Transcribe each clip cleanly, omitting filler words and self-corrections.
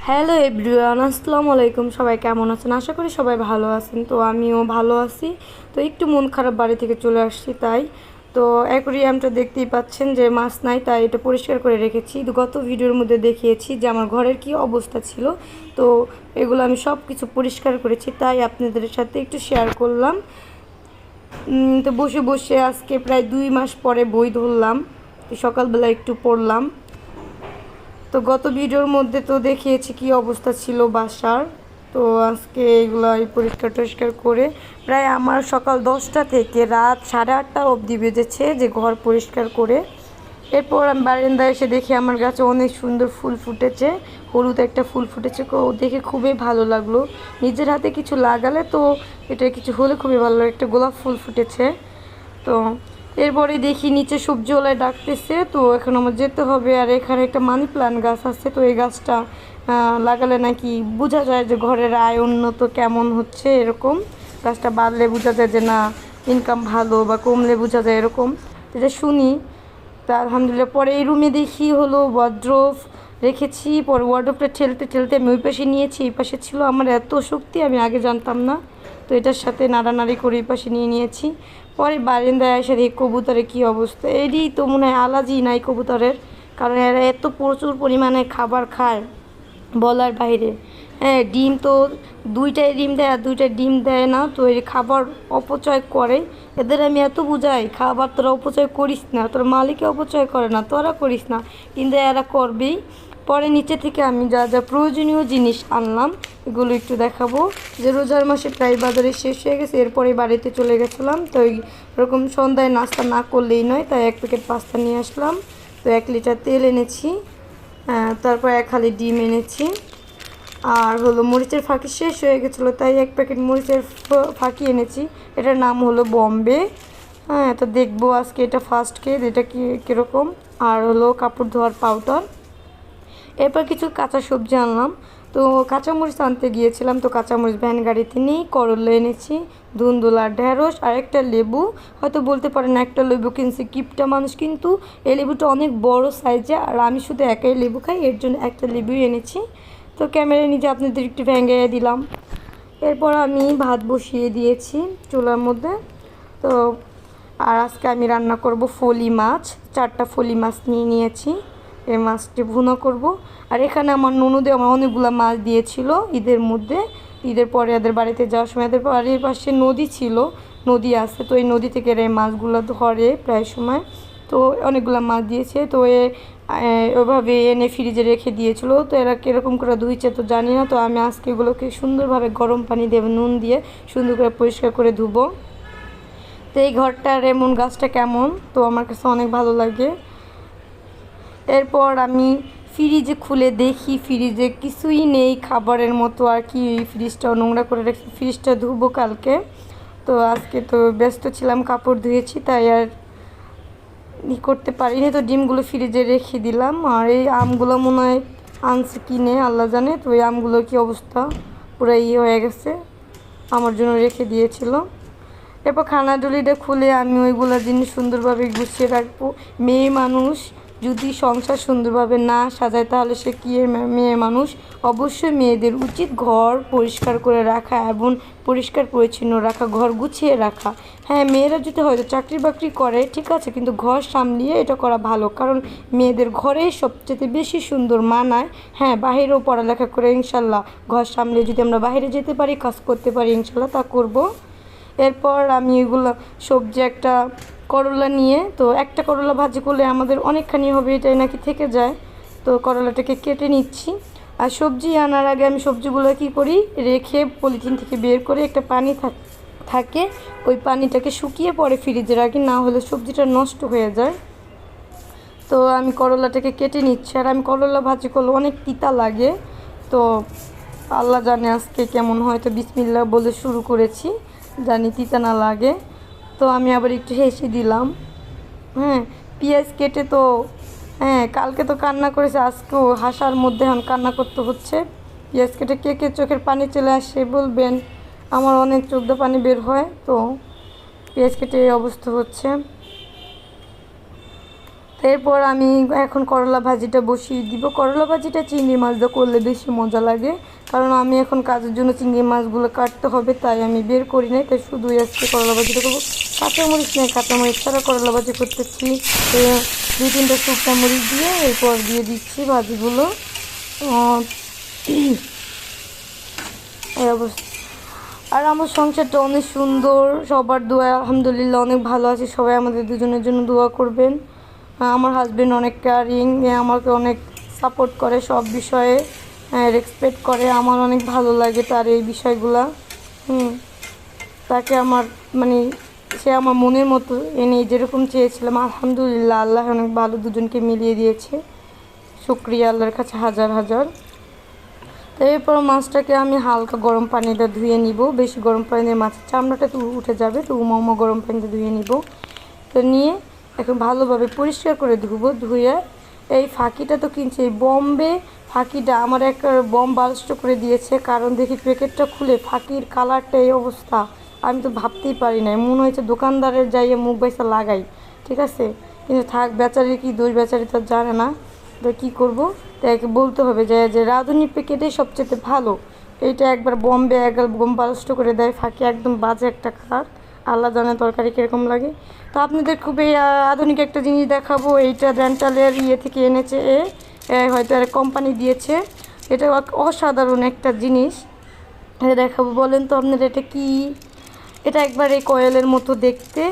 Hello everyone, আসসালামু আলাইকুম। সবাই কেমন আছেন? আশা করি সবাই ভালো আছেন। তো আমিও ভালো আছি। তো একটু মন খারাপ, বাড়ি থেকে চলে আসছি তাই। তো অ্যাকোয়ারিয়ামটা দেখতেই পাচ্ছেন যে মাছ নাই, তাই এটা পরিষ্কার করে রেখেছি। তো গত ভিডিওর মধ্যে দেখিয়েছি যে আমার ঘরের কি অবস্থা ছিল। তো এগুলো আমি সব কিছু পরিষ্কার করেছি, তাই আপনাদের সাথে একটু শেয়ার করলাম। তো বসে বসে আজকে প্রায় 2 মাস পরে বই ধরলাম। তো সকালবেলা একটু পড়লাম। তো গত ভিডিওর মধ্যে তো দেখিয়েছি কি অবস্থা ছিল বাসার। তো আজকে এগুলো পরিষ্কার টরিষ্কার করে প্রায় আমার সকাল 10টা থেকে রাত 8:30 অবধি বেজেছে যে ঘর পরিষ্কার করে। এরপর আমি বারান্দায় এসে দেখি আমার গাছে অনেক সুন্দর ফুল ফুটেছে। হলুদ একটা ফুল ফুটেছে, দেখে খুবই ভালো লাগলো। নিজের হাতে কিছু লাগালে তো এটা কিছু হলে খুবই ভালো লাগে। একটা গোলাপ ফুল ফুটেছে। তো এরপরে দেখি নিচে সবজিওয়ালায় ডাকতেছে, তো এখন আমার যেতে হবে। আর এখানে একটা মানি প্লান্ট গাছ আছে, তো এই গাছটা লাগালে নাকি বোঝা যায় যে ঘরের আয় উন্নত কেমন হচ্ছে। এরকম গাছটা বাড়লে বোঝা যায় যে না ইনকাম ভালো, বা কমলে বোঝা যায় এরকম। যেটা শুনি। তা আলহামদুলিল্লাহ। পরে এই রুমে দেখি হলো ওয়ার্ড্রোব রেখেছি। পরে ওয়ার্ড্রোবটা ঠেলতে ঠেলতে আমি ওই পাশে নিয়েছি। এই পাশে ছিল আমার এত শক্তি, আমি আগে জানতাম না। তো এটার সাথে নাড়ানাড়ি করে এই পাশে নিয়ে নিয়েছি। পরে বারান্দায় এসে দেখি কবুতরের কী অবস্থা। এরই তো মনে হয় অ্যালার্জি নাই কবুতরের, কারণ এরা এত প্রচুর পরিমাণে খাবার খায় বলার বাইরে। হ্যাঁ, ডিম তো 2টাই ডিম দেয়, আর 2টা ডিম দেয় না। তো এই খাবার অপচয় করে। এদের আমি এত বুঝাই, খাবার তোরা অপচয় করিস না, তোর মালিকে অপচয় করে না, তোরা করিস না, কিন্তু এরা করবেই। পরে নিচে থেকে আমি যা যা প্রয়োজনীয় জিনিস আনলাম এগুলো একটু দেখাবো। যে রোজার মাসে প্রায় বাজারে শেষ হয়ে গেছে, এরপরে বাড়িতে চলে গেছিলাম। তো এরকম সন্ধ্যায় নাস্তা না করলেই নয়, তাই 1 প্যাকেট পাস্তা নিয়ে আসলাম। তো 1 লিটার তেল এনেছি। তারপর 1 হালি ডিম এনেছি। আর হলো মরিচের ফাঁকি শেষ হয়ে গেছিলো, তাই 1 প্যাকেট মরিচের ফাঁকি এনেছি। এটার নাম হলো বম্বে। হ্যাঁ, তো দেখবো আজকে এটা ফার্স্ট কেজ, এটা কীরকম। আর হলো কাপড় ধোয়ার পাউডার। এরপর কিছু কাঁচা সবজি আনলাম। তো কাঁচামরিচ আনতে গিয়েছিলাম, তো কাঁচামরিচ ভ্যান গাড়িতে নেই। করলা এনেছি, ধুন্দুলা, ঢেঁড়স আর একটা লেবু। হয়তো বলতে পারেন একটা লেবু কিনছি, কিপটা মানুষ, কিন্তু এই লেবুটা অনেক বড় সাইজে, আর আমি শুধু একাই লেবু খাই, এর জন্য একটা লেবুই এনেছি। তো ক্যামেরা নিজে আপনাদের একটু ভেঙে দিলাম। এরপর আমি ভাত বসিয়ে দিয়েছি চুলার মধ্যে। তো আর আজকে আমি রান্না করব ফলি মাছ। 4টা ফলি মাছ নিয়ে নিয়েছি। এই মাছটি ভুনা করব। আর এখানে আমার ননদে আমার অনেকগুলো মাছ দিয়েছিল ঈদের মধ্যে। ঈদের পরে এদের বাড়িতে যাওয়ার সময় এদের বাড়ির পাশে নদী ছিল, নদী আছে। তো এই নদী থেকে এই মাছগুলো ধরে প্রায় সময়। তো অনেকগুলো মাছ দিয়েছে। তো ওইভাবে এনে ফ্রিজে রেখে দিয়েছিল। তো এরা কীরকম করে ধুইছে তো জানি না। তো আমি আজকে এগুলোকে সুন্দরভাবে গরম পানি দিয়ে নুন দিয়ে সুন্দর করে পরিষ্কার করে ধুবো। তো এই ঘরটার এমন গাছটা কেমন, তো আমার কাছে অনেক ভালো লাগে। এরপর আমি ফ্রিজে খুলে দেখি ফ্রিজে কিছুই নেই খাবারের মতো, আর কি ফ্রিজটাও নোংরা করে রাখছি। ফ্রিজটা ধুবো কালকে। তো আজকে তো ব্যস্ত ছিলাম, কাপড় ধুয়েছি, তাই আর করতে পারিনি। তো ডিমগুলো ফ্রিজে রেখে দিলাম। আর এই আমগুলো মনে হয় আনছে কিনে, আল্লাহ জানে। তো এই আমগুলোর কী অবস্থা, পুরো হয়ে গেছে, আমার জন্য রেখে দিয়েছিল। এরপর খানাডুলিটা খুলে আমি ওইগুলো জিনিস সুন্দরভাবে গুছিয়ে রাখবো। মেয়ে মানুষ যদি সংসার সুন্দরভাবে না সাজায় তাহলে সে কি মেয়ে মানুষ। অবশ্যই মেয়েদের উচিত ঘর পরিষ্কার করে রাখা এবং পরিষ্কার পরিচ্ছন্ন রাখা, ঘর গুছিয়ে রাখা। হ্যাঁ, মেয়েরা যদি হয়তো চাকরি বাকরি করে ঠিক আছে, কিন্তু ঘর সামলিয়ে এটা করা ভালো, কারণ মেয়েদের ঘরেই সবচেয়ে বেশি সুন্দর মানায়। হ্যাঁ, বাহিরেও পড়ালেখা করে ইনশাল্লাহ ঘর সামলিয়ে যদি আমরা বাইরে যেতে পারি, কাজ করতে পারি, ইনশাল্লাহ তা করব। এরপর আমি এগুলো সবজি একটা করলা নিয়ে, তো একটা করলা ভাজি করলে আমাদের অনেকখানি হবে, এটাই নাকি থেকে যায়। তো করলাটাকে কেটে নিচ্ছি। আর সবজি আনার আগে আমি সবজিগুলো কী করি, রেখে পলিথিন থেকে বের করে একটা পানি থাকে, ওই পানিটাকে শুকিয়ে পরে ফ্রিজে রাখি, না হলে সবজিটা নষ্ট হয়ে যায়। তো আমি করলাটাকে কেটে নিচ্ছি। আর আমি করলা ভাজি করলে অনেক তিতা লাগে, তো আল্লাহ জানে আজকে কেমন, হয়তো বিসমিল্লাহ বলে শুরু করেছি, জানি তিতা না লাগে। তো আমি আবার একটু হেসে দিলাম। হ্যাঁ, পেঁয়াজ কেটে তো, হ্যাঁ কালকে তো কান্না করেছে, আজকেও হাসার মধ্যে এখন কান্না করতে হচ্ছে। পেঁয়াজ কেটে কে কে চোখের পানি চলে আসে বলবেন, আমার অনেক চোখ দিয়ে পানি বের হয়। তো পেঁয়াজ কেটে এই অবস্থা হচ্ছে। তো এরপর আমি এখন করলা ভাজিটা বসিয়ে দিব। করলা ভাজিটা চিংড়ি মাছ দিয়ে করলে বেশি মজা লাগে, কারণ আমি এখন কাজের জন্য চিংড়ি মাছগুলো কাটতে হবে, তাই আমি বের করি নাই, তাই শুধুই আজকে করলা ভাজিটা করবো। কাঁচামরিচ নেই, কাঁচামরিচ ছাড়া করলা ভাজি করতেছি। 2-3টা শুকনো মরিচ দিয়ে এরপর দিয়ে দিচ্ছি ভাজিগুলো। এই অবস্থা। আর আমার সংসারটা অনেক সুন্দর, সবার দোয়া আলহামদুলিল্লাহ অনেক ভালো আছে। সবাই আমাদের দুজনের জন্য দোয়া করবেন। আমার হাজবেন্ড অনেক কেয়ারিং, আমাকে অনেক সাপোর্ট করে সব বিষয়ে, রেসপেক্ট করে। আমার অনেক ভালো লাগে তার এই বিষয়গুলা। তাকে আমার মানে সে আমার মনের মতো এনে যেরকম চেয়েছিলাম আলহামদুলিল্লাহ আল্লাহ অনেক ভালো দুজনকে মিলিয়ে দিয়েছে। শুকরিয়া আল্লাহর কাছে হাজার হাজার। তো এরপর মাছটাকে আমি হালকা গরম পানিতে ধুয়ে নিব। বেশি গরম পানিতে মাছের চামড়াটা তো উঠে যাবে, তো উমা গরম পানিতে ধুয়ে নিব। তো নিয়ে এখন ভালোভাবে পরিষ্কার করে ধুবো। ধুয়ে এই ফাঁকিটা তো কিনছি, এই বম্বে ফাঁকিটা আমার এক বম বাস্ট করে দিয়েছে, কারণ দেখি প্যাকেটটা খুলে ফাঁকির কালারটা এই অবস্থা। আমি তো ভাবতেই পারি না, মনে হয়েছে দোকানদারের যাইয়ে মুখ বাইসা লাগাই, ঠিক আছে। কিন্তু থাক, বেচারি কি দোষ, বেচারি তো জানে না, তো কী করবো, তাকে বলতে হবে যে রাঁধুনি প্যাকেটে সবচেয়ে ভালো। এইটা একবার বম্বে একবার বোম বাস্ট করে দেয়, ফাঁকি একদম বাজে একটা কালার। আল্লাহ জানে তরকারি কীরকম লাগে। তো আপনাদের খুবই আধুনিক একটা জিনিস দেখাবো। এইটা ডেন্টালের থেকে এনেছে হয়তো আর কোম্পানি দিয়েছে। এটা অসাধারণ একটা জিনিস, এটা দেখাবো। বলেন তো আপনারা এটা কি? এটা একবার এই কয়েলের মতো দেখতে।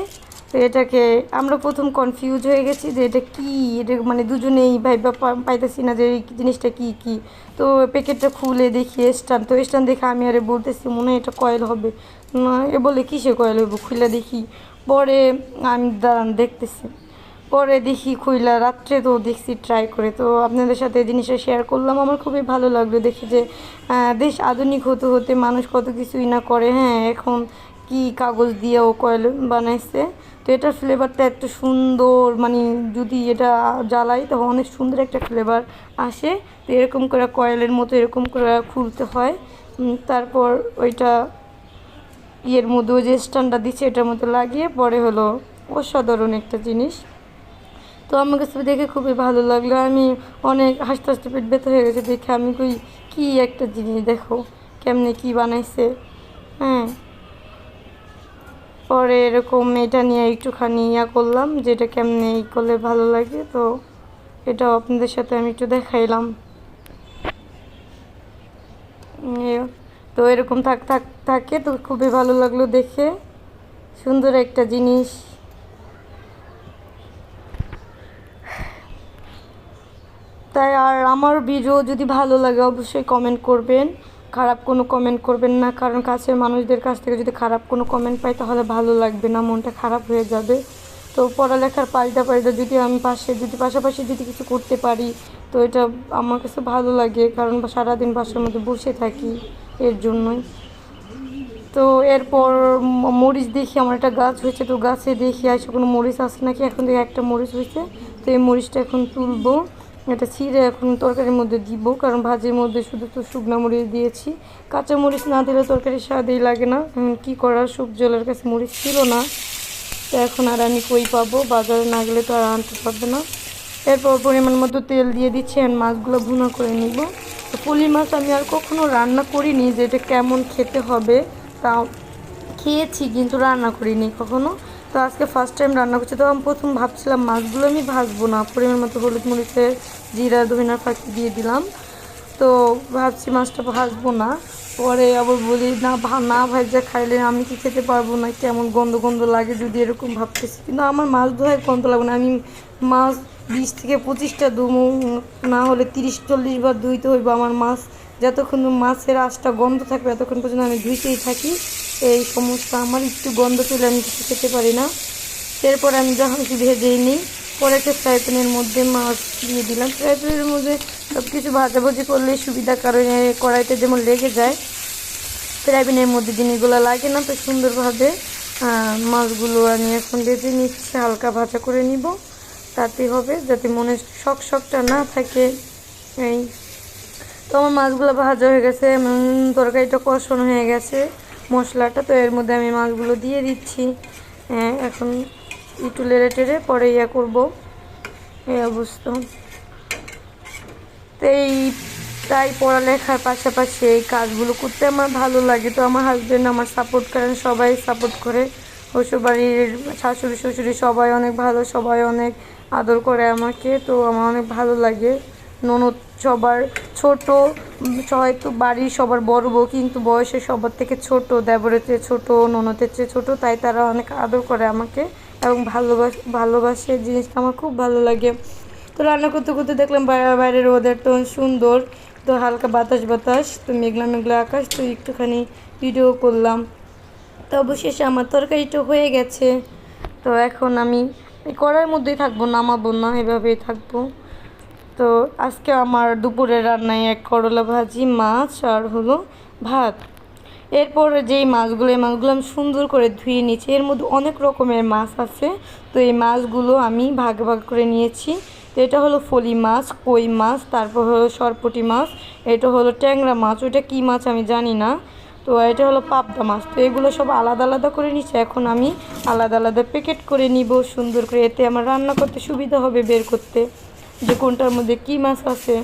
তো এটাকে আমরা প্রথম কনফিউজ হয়ে গেছি যে এটা কি, এটা মানে দুজনেই ভাইবা পাইতেছি না যে এই জিনিসটা কি কি। তো প্যাকেটটা খুলে দেখি স্ট্যান্ড, তো স্ট্যান্ড দেখে আমি আরে বলতেছি মনে হয় এটা কয়েল হবে না, এ বলে কিসে কয়েল হইব, খুলে দেখি। পরে আমি দাঁড়ান দেখতেছি, পরে দেখি খুইলা রাত্রে তো দেখছি ট্রাই করে। তো আপনাদের সাথে এই জিনিসটা শেয়ার করলাম, আমার খুবই ভালো লাগলো দেখি যে দেশ আধুনিক হতে হতে মানুষ কত কিছুই না করে। হ্যাঁ, এখন কি কাগজ দিয়েও কয়েল বানাইছে। তো এটার ফ্লেভারটা এত সুন্দর, মানে যদি এটা জ্বালাই তখন অনেক সুন্দর একটা ফ্লেভার আসে। তো এরকম করে কয়েলের মতো এরকম করে খুলতে হয়। তারপর ওইটা ইয়ের মধ্যে যে স্ট্যান্ডটা দিচ্ছে এটার মধ্যে লাগিয়ে পরে হলো অসাধারণ একটা জিনিস। তো আমার কাছে দেখে খুবই ভালো লাগলো। আমি অনেক হাসতে হাসতে পেট ব্যথা হয়ে গেছে দেখে। আমি কী একটা জিনিস, দেখো কেমনে কি বানাইছে। হ্যাঁ, পরে এরকম এটা নিয়ে একটুখানি করলাম যে এটা কেমনে করলে ভালো লাগে। তো এটাও আপনাদের সাথে আমি একটু দেখাইলাম। তো এরকম থাকে, তো খুবই ভালো লাগলো দেখে, সুন্দর একটা জিনিস। তাই আর আমার ভিডিও যদি ভালো লাগে অবশ্যই কমেন্ট করবেন, খারাপ কোনো কমেন্ট করবেন না, কারণ কাছের মানুষদের কাছ থেকে যদি খারাপ কোনো কমেন্ট পাই তাহলে ভালো লাগবে না, মনটা খারাপ হয়ে যাবে। তো পড়ালেখার পাল্টা যদি আমি পাশাপাশি যদি কিছু করতে পারি তো এটা আমার কাছে ভালো লাগে, কারণ সারাদিন বাসার মধ্যে বসে থাকি এর জন্যই। তো এরপর মরিচ দেখি, আমার একটা গাছ হয়েছে, তো গাছে দেখি আসে কোনো মরিচ আছে নাকি। এখন দেখি একটা মরিচ হয়েছে, তো এই মরিচটা এখন তুলবো, এটা ছিঁড়ে এখন তরকারির মধ্যে দিব, কারণ ভাজির মধ্যে শুধু তো শুকনো মরিচ দিয়েছি। কাঁচা মরিচ না দিলে তরকারি স্বাদেই লাগে না। কী করার, সবজিওয়ালার কাছে মরিচ ছিল না, তো এখন আর আমি কই পাবো, বাজারে না গেলে তো আর আনতে পারবে না। এরপর পরিমাণ মতো তেল দিয়ে দিচ্ছি, আর মাছগুলো ভুনা করে নিব। তো পুলি মাছ আমি আর কখনো রান্না করিনি যে এটা কেমন খেতে হবে, তা খেয়েছি কিন্তু রান্না করিনি কখনো। তো আজকে ফার্স্ট টাইম রান্না করছি। তো আমি প্রথম ভাবছিলাম মাছগুলো আমি ভাজবো না, পরিমাণ মতো হলুদ মরিচের জিরা ধনিয়ার ফাঁকি দিয়ে দিলাম। তো ভাবছি মাছটা ভাজবো না, পরে আবার বলি না ভাজা খাইলে আমি কি খেতে পারবো না, কেমন গন্ধ গন্ধ লাগে যদি এরকম ভাবতেছি। কিন্তু আমার মাছ ধোয়ার গন্ধ লাগবে না, আমি মাছ 20 থেকে 25টা ধুমো, না হলে 30-40 বার ধুইতে হইব আমার মাছ। যতক্ষণ মাছের আঁশটা গন্ধ থাকবে ততক্ষণ পর্যন্ত আমি ধুইতেই থাকি। এই সমস্যা আমার, একটু গন্ধ পেলে আমি কিছু খেতে পারি না। এরপর আমি যখন ভেজেই নিই, পরে একটা ফ্রাই প্যানের মধ্যে মাছ দিয়ে দিলাম। ফ্রাই প্যানের মধ্যে সব কিছু ভাজাভাজি করলে সুবিধা, কারণ কড়াইতে যেমন লেগে যায়, ফ্রাই প্যানের মধ্যে জিনিসগুলো লাগে না। তো সুন্দরভাবে মাছগুলো আমি এখন ভেজে নিচ্ছি, হালকা ভাজা করে নিব, তাতে হবে যাতে মনে শকটা না থাকে। এই তো আমার মাছগুলো ভাজা হয়ে গেছে, তরকারিটা কষানো হয়ে গেছে মশলাটা। তো এর মধ্যে আমি মাছগুলো দিয়ে দিচ্ছি। এখন একটু লেড়ে টেড়ে পরে করব। এই অবস্থা। তো এই তাই পড়ালেখার পাশাপাশি এই কাজগুলো করতে আমার ভালো লাগে। তো আমার হাজব্যান্ড আমার সাপোর্ট করেন, সবাই সাপোর্ট করে। শ্বশুরবাড়ির শাশুড়ি শ্বশুরি সবাই অনেক ভালো, সবাই অনেক আদর করে আমাকে। তো আমার অনেক ভালো লাগে। ননদ সবার ছোট, হয়তো বাড়ির সবার বড় বউ কিন্তু বয়সে সবার থেকে ছোট, দেবরের চেয়ে ছোট, ননদের চেয়ে ছোট, তাই তারা অনেক আদর করে আমাকে এবং ভালোবাসে। জিনিসটা আমার খুব ভালো লাগে। তো রান্না করতে করতে দেখলাম বাইরের ওয়েদার তো সুন্দর, তো হালকা বাতাস বাতাস, তো মেঘলা মেঘলা আকাশ, তো একটুখানি ভিডিও করলাম। তো অবশেষে আমার তরকারিটা হয়ে গেছে। তো এখন আমি এই কড়াইয়ের মধ্যেই থাকবো, নামাবো না, এভাবেই থাকবো। তো আজকে আমার দুপুরের রান্নায় এক করলা ভাজি, মাছ আর হলো ভাত। এরপর যেই মাছগুলো, এই মাছগুলো আমি সুন্দর করে ধুয়ে নিয়েছি। এর মধ্যে অনেক রকমের মাছ আছে, তো এই মাছগুলো আমি ভাগ ভাগ করে নিয়েছি। তো এটা হলো ফলি মাছ, কই মাছ, তারপর হলো সরপুঁটি মাছ, এটা হলো ট্যাংরা মাছ, ওইটা কী মাছ আমি জানি না। তো এটা হলো পাবদা মাছ। তো এগুলো সব আলাদা আলাদা করে নিচ্ছি। এখন আমি আলাদা আলাদা প্যাকেট করে নিব সুন্দর করে, এতে আমার রান্না করতে সুবিধা হবে বের করতে যে কোনটার মধ্যে কী মাছ আছে।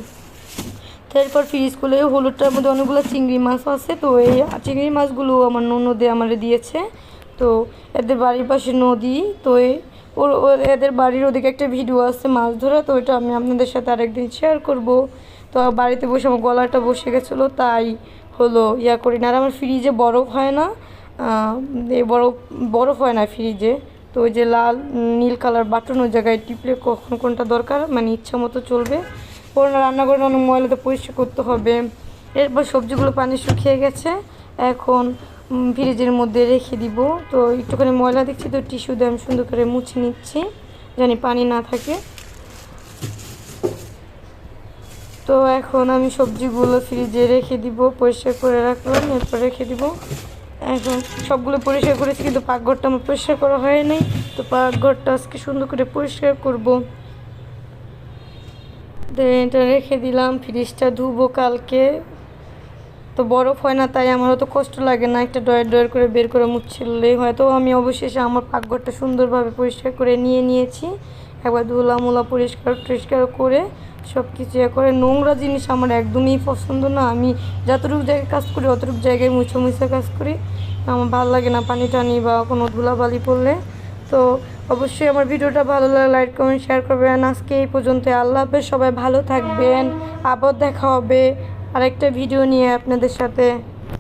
তো এরপর ফ্রিজ খুলে হলুদটার মধ্যে অনেকগুলো চিংড়ি মাছ আছে। তো এই চিংড়ি মাছগুলো আমার ননদে আমার দিয়েছে। তো এদের বাড়ির পাশে নদী, তো এদের বাড়ির ওদিকে একটা ভিডিও আছে মাছ ধরা, তো ওইটা আমি আপনাদের সাথে আরেকদিন শেয়ার করব। তো বাড়িতে বসে আমার গলাটা বসে গেছিলো, তাই হলো করি না। আর আমার ফ্রিজে বরফ হয় না, এই বরফ হয় না ফ্রিজে। তো ওই যে লাল নীল কালার বাটন, ওই জায়গায় টিপলে কখন কোনটা দরকার মানে ইচ্ছা মতো চলবে। রান্না করে অনেক ময়লাতে পরিষ্কার করতে হবে। এরপর সবজিগুলো পানি শুকিয়ে গেছে, এখন ফ্রিজের মধ্যে রেখে দিব। তো একটুখানি ময়লা দেখছি, তো টিস্যু দিয়ে আমি সুন্দর করে মুছে নিচ্ছি, জানি পানি না থাকে। তো এখন আমি সবজিগুলো ফ্রিজে রেখে দিব, পরিষ্কার করে রাখলাম, এরপর রেখে দিব। এখন সবগুলো পরিষ্কার করেছি, কিন্তু পাকঘরটা আমার পরিষ্কার করা হয়নি। তো পাকঘরটা আজকে সুন্দর করে পরিষ্কার করব। এটা রেখে দিলাম, ফ্রিজটা ধুবো কালকে। তো বরফ হয় না, তাই আমার অত কষ্ট লাগে না, একটা ডয়ার করে বের করে মুছলেই হয়। তো আমি অবশেষে আমার পাকঘরটা সুন্দরভাবে পরিষ্কার করে নিয়েছি। একবার ধুলা পরিষ্কার করে সব কিছু করে। নোংরা জিনিস আমার একদমই পছন্দ না। আমি যতটুকু জায়গায় কাজ করি অতটুকু জায়গায় মুছে কাজ করি, আমার ভালো লাগে না পানি টানি বা কোনো ধুলাবালি পড়লে। তো অবশ্যই আমার ভিডিওটা ভালো লাগে লাইক কমেন্ট শেয়ার করবেন। আজকে এই পর্যন্ত, আল্লাহ হাফেজ, সবাই ভালো থাকবেন। আবার দেখা হবে আরেকটা ভিডিও নিয়ে আপনাদের সাথে।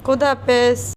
খোদা হাফেজ।